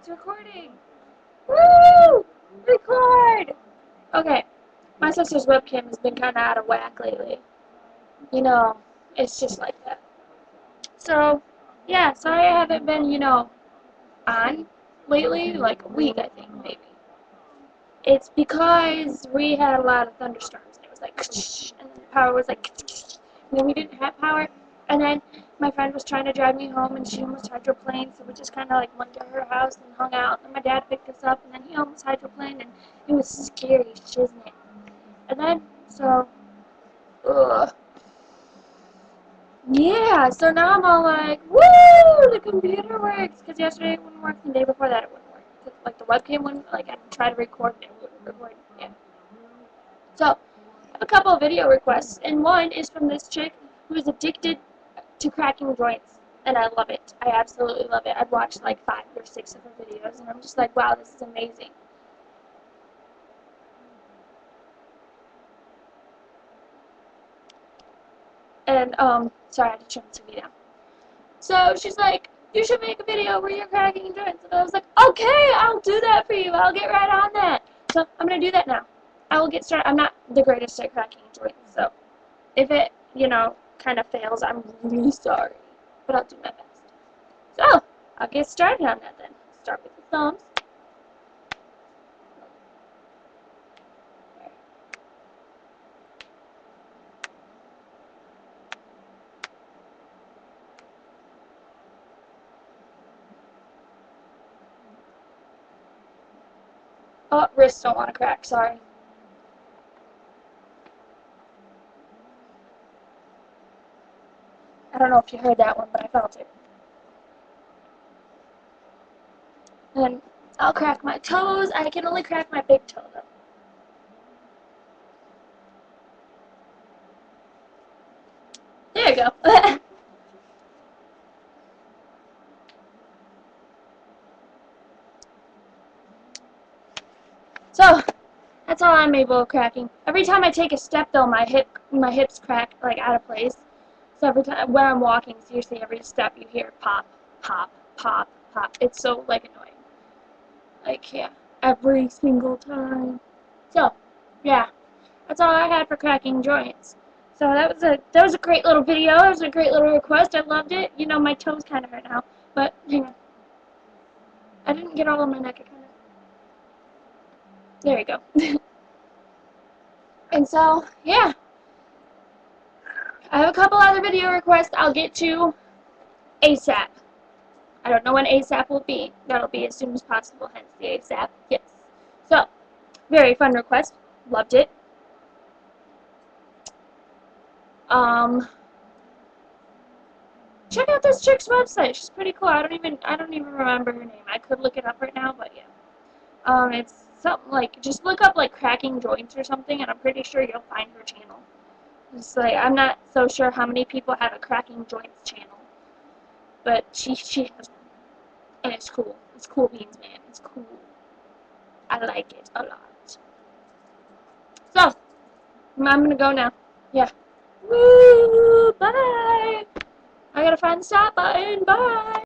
It's recording. Woo! Record! Okay, my sister's webcam has been kind of out of whack lately. You know, it's just like that. So, yeah, sorry I haven't been, on lately, like a week, I think, maybe. It's because we had a lot of thunderstorms, and it was like, and then the power was like, and then we didn't have power, and then my friend was trying to drive me home, and she almost hydroplaned, so we just kind of like went to her house and hung out, and my dad picked us up, and then he almost hydroplaned, and it was scary, isn't it? And then, so, ugh. Yeah, so now I'm all like, woo, the computer works, because yesterday it wouldn't work, and the day before that it wouldn't work. Like, the webcam wouldn't, like, I'd try to record, and it wouldn't record, yeah. So, I have a couple of video requests, and one is from this chick who is addicted to cracking joints, and I love it. I absolutely love it. I've watched like 5 or 6 of her videos, and I'm just like, wow, this is amazing. And, sorry, I had to turn the TV down. So, she's like, you should make a video where you're cracking joints, and I was like, okay, I'll do that for you. I'll get right on that. So, I'm going to do that now. I will get started. I'm not the greatest at cracking joints, so if it, kind of fails, I'm really sorry. But I'll do my best. So, I'll get started on that then. Start with the thumbs. Oh, wrists don't want to crack, sorry. I don't know if you heard that one, but I felt it. And I'll crack my toes. I can only crack my big toe, though. There you go. So, that's all I'm able of cracking. Every time I take a step, though, my hips crack, like, out of place. So every time, when I'm walking, seriously, every step you hear pop, pop, pop, pop. It's so, like, annoying. Like, yeah, every single time. So, yeah, that's all I had for cracking joints. So that was a great little video. It was a great little request. I loved it. My toes kind of hurt now, but hang on. I didn't get all of my neck. There you go. And so, yeah, I have a couple other video requests I'll get to ASAP. I don't know when ASAP will be. That'll be as soon as possible, hence the ASAP. Yes. So, very fun request. Loved it. Check out this chick's website. She's pretty cool. I don't even remember her name. I could look it up right now, but yeah. It's something like, just look up like cracking joints or something, and I'm pretty sure you'll find her channel. It's like, I'm not so sure how many people have a cracking joints channel, but she has one, and it's cool. It's cool beans, man. It's cool. I like it a lot. So, I'm gonna go now. Yeah. Woo! Bye! I gotta find the stop button. Bye!